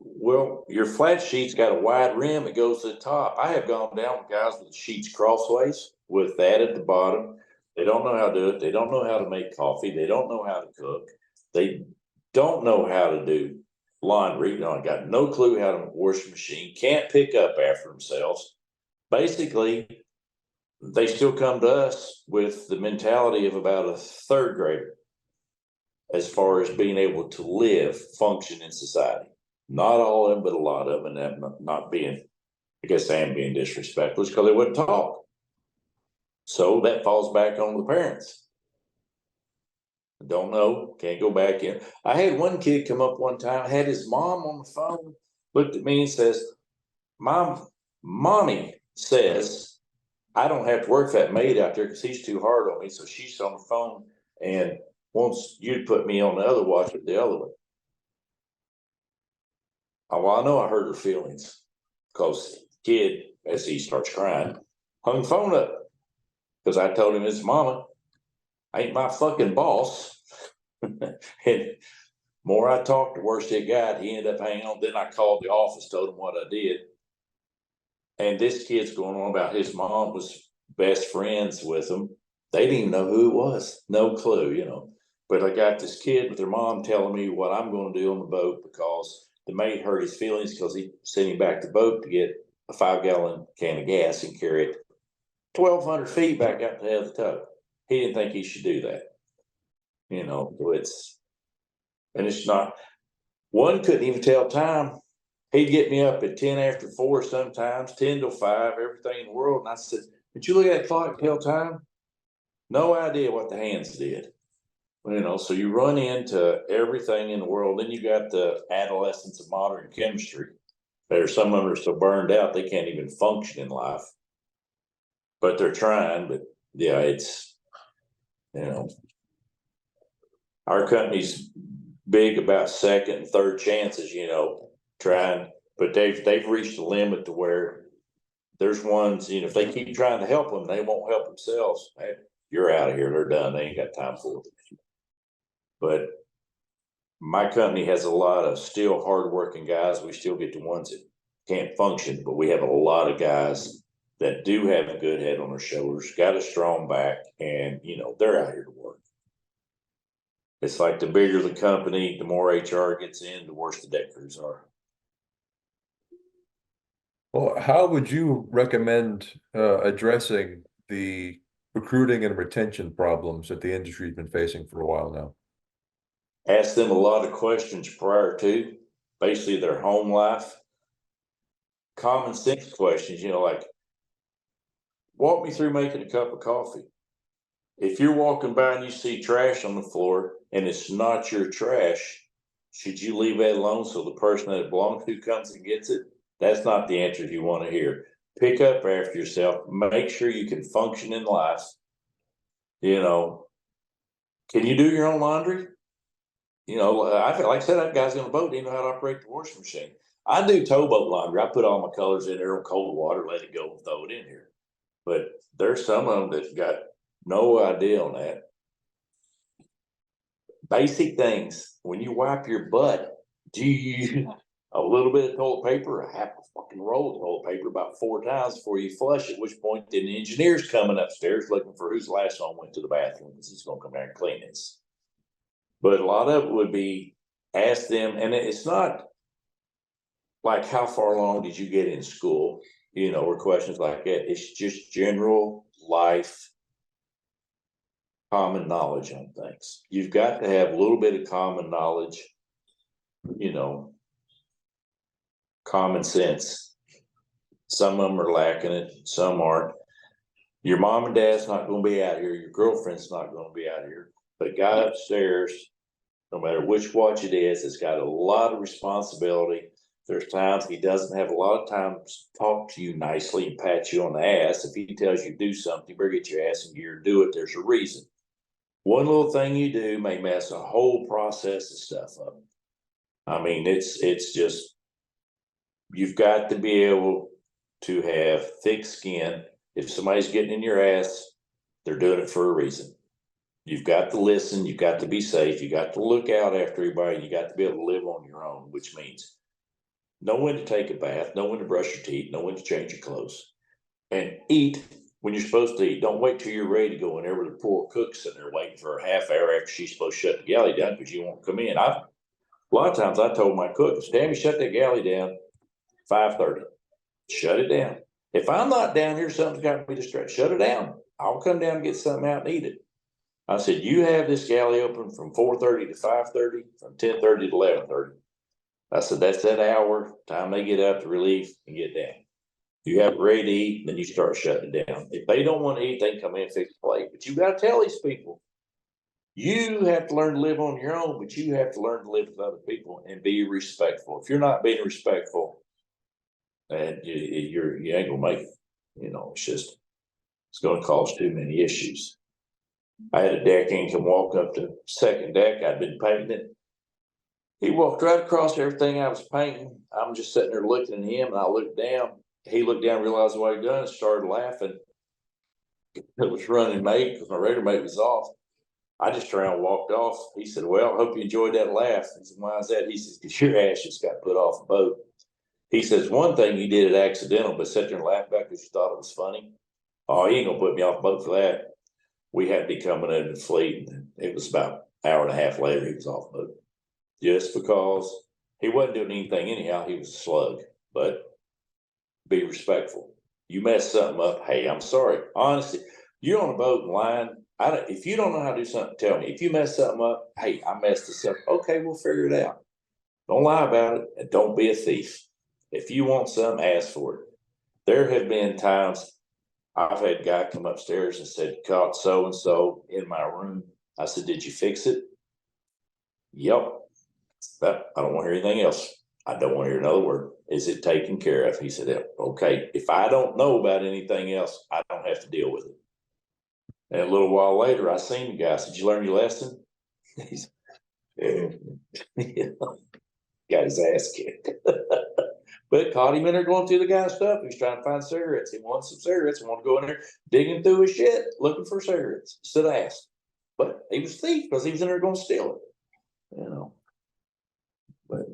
S1: Well, your flat sheet's got a wide rim that goes to the top. I have gone down with guys with sheets crossways with that at the bottom. They don't know how to do it. They don't know how to make coffee. They don't know how to cook. They don't know how to do laundry. Got no clue how to wash a machine. Can't pick up after themselves. Basically, they still come to us with the mentality of about a third grader as far as being able to live, function in society. Not all of them, but a lot of them, and not being, I guess I am being disrespectful, because they wouldn't talk. So that falls back on the parents. Don't know, can't go back in. I had one kid come up one time, had his mom on the phone, looked at me and says, Mommy says, I don't have to work for that maid out there because he's too hard on me. So she's on the phone and wants you to put me on the other watch with the other one. Well, I know I hurt her feelings because kid, as he starts crying, hung the phone up because I told him his mama ain't my fucking boss. And more I talked, the worse it got. He ended up hanging on. Then I called the office, told him what I did. And this kid's going on about his mom was best friends with him. They didn't even know who it was. No clue, But I got this kid with their mom telling me what I'm going to do on the boat because the maid hurt his feelings because he sent him back to the boat to get a 5-gallon can of gas and carry it 1,200 feet back out to the other toe. He didn't think he should do that. It's not, one couldn't even tell time. He'd get me up at 10 after 4 sometimes, 10 till 5, everything in the world. And I said, did you look at that clock and tell time? No idea what the hands did. So you run into everything in the world. Then you got the adolescence of modern chemistry. There's some of them are so burned out they can't even function in life, but they're trying. But yeah, it's, you know, our company's big about second and third chances, you know, trying, but they've reached a limit to where there's ones, you know, if they keep trying to help them, they won't help themselves. Hey, you're out of here. They're done. They ain't got time for it. But my company has a lot of still hardworking guys. We still get the ones that can't function, but we have a lot of guys that do have a good head on their shoulders, got a strong back, and you know, they're out here to work. It's like the bigger the company, the more HR gets in, the worse the deck crews are.
S2: Well, how would you recommend addressing the recruiting and retention problems that the industry's been facing for a while now?
S1: Ask them a lot of questions prior to, basically their home life. Common sense questions, you know, like, walk me through making a cup of coffee. If you're walking by and you see trash on the floor and it's not your trash, should you leave that alone so the person that it belongs to comes and gets it? That's not the answer you want to hear. Pick up after yourself. Make sure you can function in life. You know, can you do your own laundry? You know, I feel like I said, I have guys on the boat, they know how to operate the washing machine. I do towboat laundry. I put all my colors in there on cold water, let it go, and throw it in here. But there's some of them that got no idea on that. Basic things. When you wipe your butt, do you use a little bit of toilet paper, a half a fucking roll of toilet paper about 4 times before you flush, at which point then the engineer's coming upstairs looking for whose last one went to the bathroom because he's gonna come down and clean this. But a lot of it would be ask them, and it's not like how far along did you get in school, you know, or questions like that. It's just general life common knowledge on things. You've got to have a little bit of common knowledge, you know, common sense. Some of them are lacking it, some aren't. Your mom and dad's not going to be out here. Your girlfriend's not going to be out here. But guy upstairs, no matter which watch it is, it's got a lot of responsibility. There's times he doesn't have a lot of time to talk to you nicely and pat you on the ass. If he tells you to do something, you better get your ass in gear and do it. There's a reason. One little thing you do may mess a whole process of stuff up. I mean, it's just, you've got to be able to have thick skin. If somebody's getting in your ass, they're doing it for a reason. You've got to listen, you've got to be safe, you got to look out after everybody, you got to be able to live on your own, which means know when to take a bath, know when to brush your teeth, know when to change your clothes, and eat when you're supposed to eat. Don't wait till you're ready to go whenever the poor cook's sitting there waiting for a half hour after she's supposed to shut the galley down because you won't come in. A lot of times I told my cook, Tammy, shut that galley down 5:30. Shut it down. If I'm not down here, something's got me distracted. Shut it down. I'll come down and get something out and eat it. I said, you have this galley open from 4:30 to 5:30, from 10:30 to 11:30. I said, that's that hour time they get up to relief and get down. You have it ready to eat, then you start shutting it down. If they don't want to eat, they can come in and fix the plate. But you got to tell these people, you have to learn to live on your own, but you have to learn to live with other people and be respectful. If you're not being respectful, and you ain't gonna make it. You know, it's gonna cause too many issues. I had a deckhand come walk up to second deck. I'd been painting it. He walked right across everything I was painting. I'm just sitting there looking at him, and I looked down. He looked down, realized what he'd done, and started laughing. It was running mate because my radar mate was off. I just turned around and walked off. He said, well, I hope you enjoyed that laugh. I said, why is that? He says, because your ass just got put off the boat. He says, one thing you did it accidental, but sat there and laughed back because you thought it was funny. Oh, he ain't gonna put me off the boat for that. We had to be coming in the fleet, and it was about an hour and a half later he was off the boat. Just because he wasn't doing anything anyhow, he was a slug. But be respectful. You mess something up, hey, I'm sorry. Honestly, you're on a boat and line. If you don't know how to do something, tell me. If you mess something up, hey, I messed this up. Okay, we'll figure it out. Don't lie about it, and don't be a thief. If you want something, ask for it. There have been times I've had a guy come upstairs and said, caught so and so in my room. I said, did you fix it? Yep. I don't want to hear anything else. I don't want to hear another word. Is it taken care of? He said, yeah, okay. If I don't know about anything else, I don't have to deal with it. And a little while later, I seen the guy. I said, did you learn your lesson? He's, got his ass kicked. But caught him in there going through the guy's stuff. He was trying to find cigarettes. He wanted some cigarettes. He wanted to go in there digging through his shit, looking for cigarettes. Stood ass. But he was a thief because he was in there going to steal it. You know. But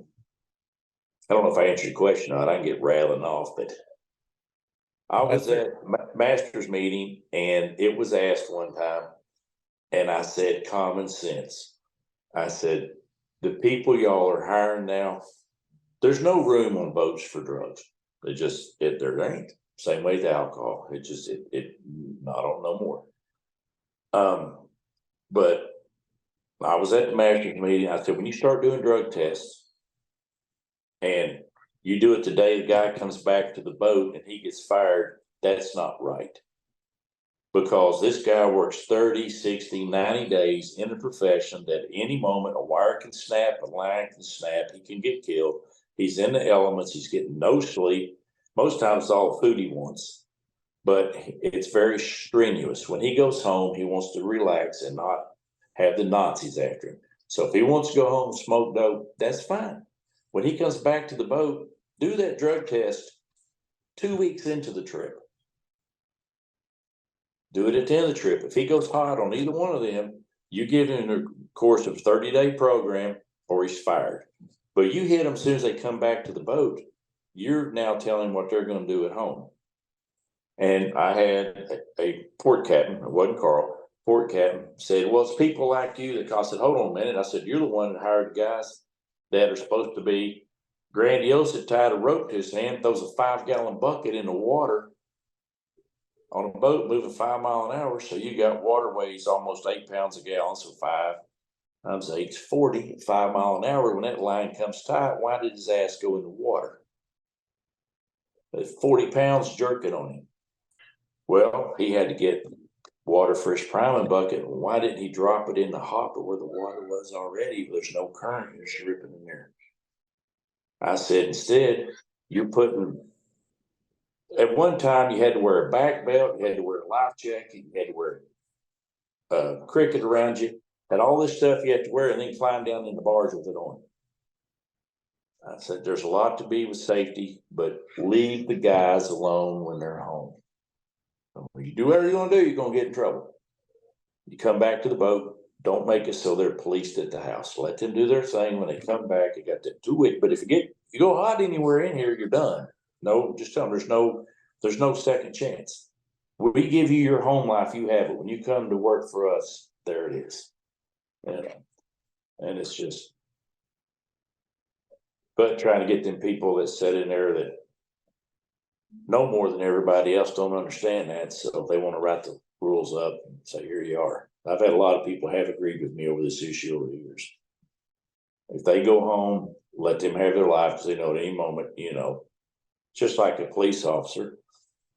S1: I don't know if I answered your question or not. I can get rattling off, but I was at master's meeting and it was asked one time, and I said common sense. I said, the people y'all are hiring now, there's no room on boats for drugs. There ain't. Same way with alcohol. Not on no more. But I was at the master's meeting. I said, when you start doing drug tests and you do it today, the guy comes back to the boat and he gets fired, that's not right. Because this guy works 30, 60, 90 days in a profession that at any moment a wire can snap, a line can snap, he can get killed. He's in the elements, he's getting no sleep. Most times it's all the food he wants, but it's very strenuous. When he goes home, he wants to relax and not have the Nazis after him. So if he wants to go home and smoke dope, that's fine. When he comes back to the boat, do that drug test 2 weeks into the trip. Do it at the end of the trip. If he goes hot on either one of them, you give him a course of 30-day program or he's fired. But you hit them as soon as they come back to the boat, you're now telling what they're going to do at home. And I had a port captain, it wasn't Carl, port captain said, well, it's people like you that I said, hold on a minute. I said, you're the one that hired the guys that are supposed to be grandiose that tied a rope to his hand, throws a 5-gallon bucket in the water on a boat moving 5 miles an hour. So you got waterways almost 8 pounds a gallon. So 5 times 8 is 40 at 5 miles an hour. When that line comes tight, why did his ass go in the water? There's 40 pounds jerking on him. Well, he had to get water for his priming bucket. Why didn't he drop it in the hopper where the water was already? There's no current, you're dripping in there. I said, instead, you're putting, at one time you had to wear a back belt, you had to wear a life jacket, you had to wear a cricket around you, and all this stuff you had to wear, and then climb down in the barge with it on. I said, there's a lot to be with safety, but leave the guys alone when they're home. When you do whatever you're going to do, you're going to get in trouble. You come back to the boat, don't make it so they're policed at the house. Let them do their thing. When they come back, you got to do it. But if you go hide anywhere in here, you're done. No, just tell them there's no second chance. We give you your home life, you have it. When you come to work for us, there it is. And it's just, but trying to get them people that sit in there that know more than everybody else don't understand that. So they want to write the rules up and say, here you are. I've had a lot of people have agreed with me over this issue over the years. If they go home, let them have their life, because they know at any moment, just like a police officer,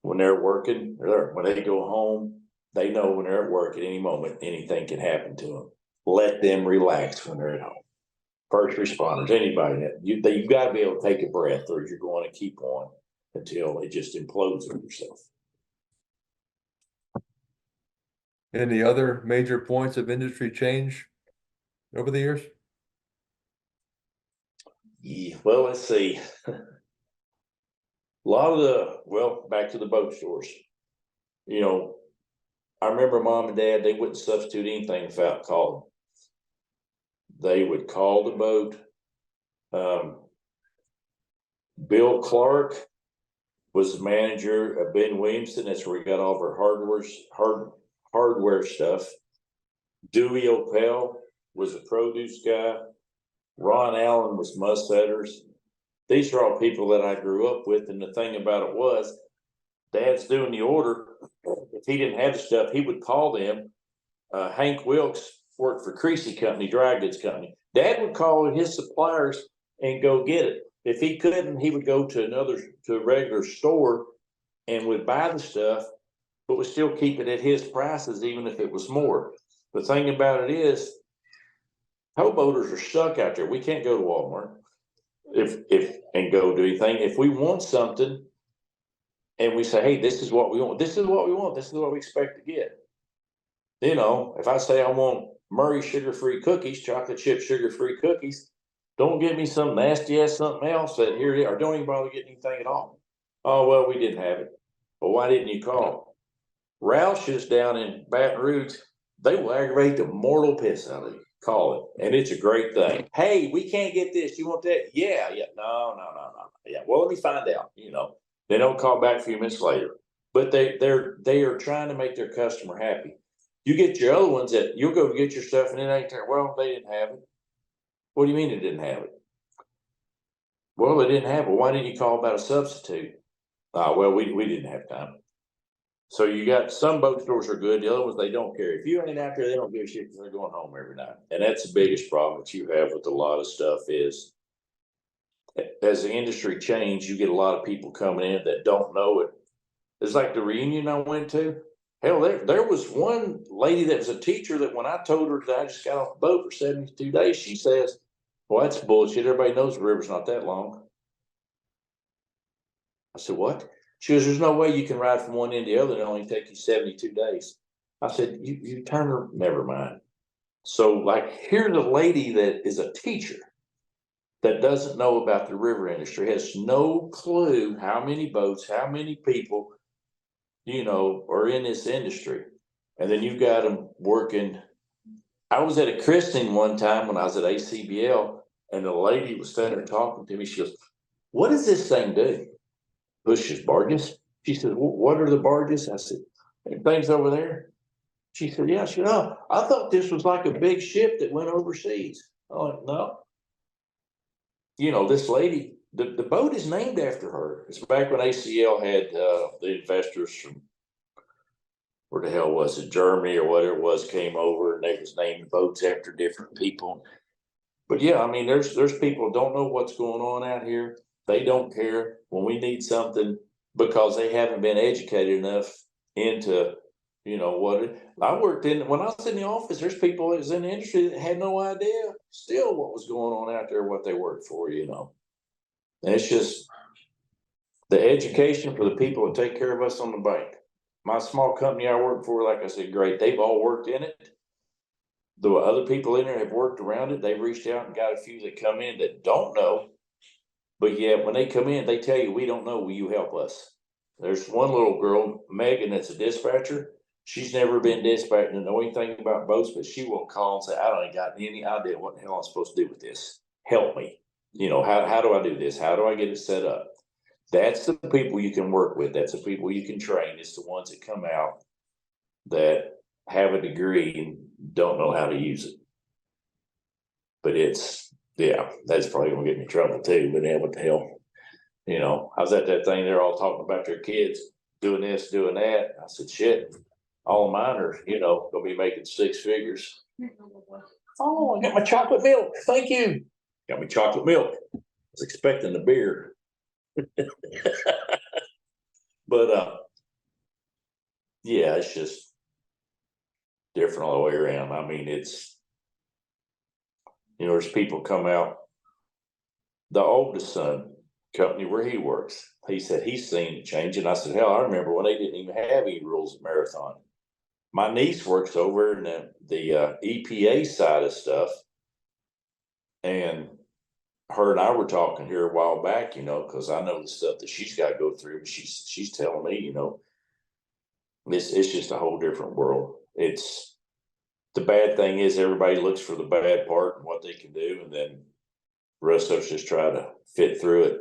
S1: when they're working, when they go home, they know when they're at work at any moment, anything can happen to them. Let them relax when they're at home. First responders, anybody, you've got to be able to take a breath, or you're going to keep on until it just implodes on yourself.
S2: Any other major points of industry change over the years?
S1: Yeah, well, let's see. A lot of back to the boat stores. I remember Mom and Dad, they wouldn't substitute anything without calling. They would call the boat. Bill Clark was the manager of Ben Williamson. That's where we got all of our hardware stuff. Dewey Opel was a produce guy. Ron Allen was Mussetters. These are all people that I grew up with. And the thing about it was, Dad's doing the order. If he didn't have the stuff, he would call them. Hank Wilkes worked for Creasy Company, dry goods company. Dad would call his suppliers and go get it. If he couldn't, he would go to a regular store and would buy the stuff, but would still keep it at his prices, even if it was more. The thing about it is, towboaters are stuck out there. We can't go to Walmart. and go do anything. If we want something and we say, hey, this is what we want, this is what we want, this is what we expect to get. You know, if I say I want Murray sugar-free cookies, chocolate chip sugar-free cookies, don't give me some nasty ass something else that here, or don't even bother getting anything at all. Oh, well, we didn't have it. Well, why didn't you call? Roush's down in Baton Rouge, they will aggravate the mortal piss out of you. Call it. And it's a great thing. Hey, we can't get this. You want that? Yeah. No. Yeah. Well, let me find out. You know, they don't call back a few minutes later. But they are trying to make their customer happy. You get your other ones that you'll go get your stuff and it ain't there. Well, they didn't have it. What do you mean it didn't have it? Well, they didn't have it. Why didn't you call about a substitute? Well, we didn't have time. So you got some boat stores are good. The other ones, they don't care. If you ain't out there, they don't give a shit because they're going home every night. And that's the biggest problem that you have with a lot of stuff is as the industry change, you get a lot of people coming in that don't know it. It's like the reunion I went to. Hell, there was one lady that was a teacher that when I told her that I just got off the boat for 72 days, she says, well, that's bullshit. Everybody knows the river's not that long. I said, what? She goes, there's no way you can ride from one end to the other and only take you 72 days. I said, you turn her, never mind. So like, here's a lady that is a teacher that doesn't know about the river industry, has no clue how many boats, how many people, you know, are in this industry. And then you've got them working. I was at a christening one time when I was at ACBL and the lady was standing there talking to me. She goes, what does this thing do? Pushes barges. She said, what are the barges? I said, things over there. She said, yeah. She said, oh, I thought this was like a big ship that went overseas. I'm like, no. You know, this lady, the boat is named after her. It's back when ACL had the investors from where the hell was it, Germany or whatever it was, came over and they was naming boats after different people. But yeah, I mean, there's people who don't know what's going on out here. They don't care when we need something because they haven't been educated enough into, you know, I worked in, when I was in the office, there's people that was in the industry that had no idea still what was going on out there, what they worked for, you know. And it's just the education for the people that take care of us on the bank. My small company I work for, like I said, great. They've all worked in it. The other people in there have worked around it. They've reached out and got a few that come in that don't know. But yeah, when they come in, they tell you, we don't know, will you help us? There's one little girl, Megan, that's a dispatcher. She's never been dispatching and know anything about boats, but she will call and say, I don't got any idea what the hell I'm supposed to do with this. Help me. You know, how do I do this? How do I get it set up? That's the people you can work with. That's the people you can train. It's the ones that come out that have a degree and don't know how to use it. But it's, yeah, that's probably gonna get me in trouble too. But yeah, what the hell? You know, I was at that thing, they're all talking about their kids doing this, doing that. I said, shit, all of mine are, you know, gonna be making six figures. Oh, I got my chocolate milk. Thank you. Got me chocolate milk. I was expecting the beer. But yeah, it's just different all the way around. I mean, it's, you know, there's people come out. The oldest son, company where he works, he said he's seen it change. And I said, hell, I remember when they didn't even have any rules at Marathon. My niece works over in the EPA side of stuff. And her and I were talking here a while back, you know, because I know the stuff that she's got to go through. She's telling me, you know, it's just a whole different world. It's the bad thing is everybody looks for the bad part and what they can do, and then the rest of us just try to fit through it.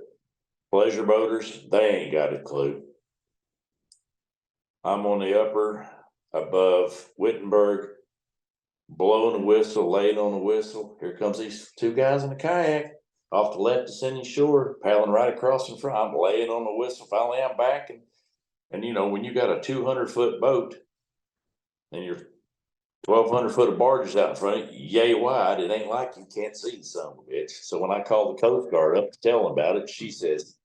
S1: Pleasure boaters, they ain't got a clue. I'm on the upper above Wittenberg, blowing the whistle, laying on the whistle. Here comes these two guys in a kayak off the left descending shore, paddling right across in front. I'm laying on the whistle. Finally, I'm back. And you know, when you got a 200-foot boat and you're 1,200 foot of barges out in front of you, yay wide, it ain't like you can't see the son of a bitch. So when I called the Coast Guard up to tell them about it, she says,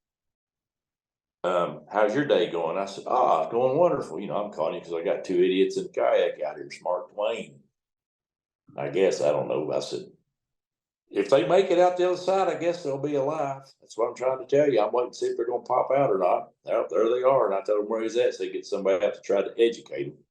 S1: how's your day going? I said, it's going wonderful. You know, I'm calling you because I got two idiots in a kayak out here, Smart Twain. I guess, I don't know. I said, if they make it out the other side, I guess they'll be alive. That's what I'm trying to tell you. I'm waiting to see if they're going to pop out or not. There they are. And I told them where he's at, so they get somebody out to try to educate them.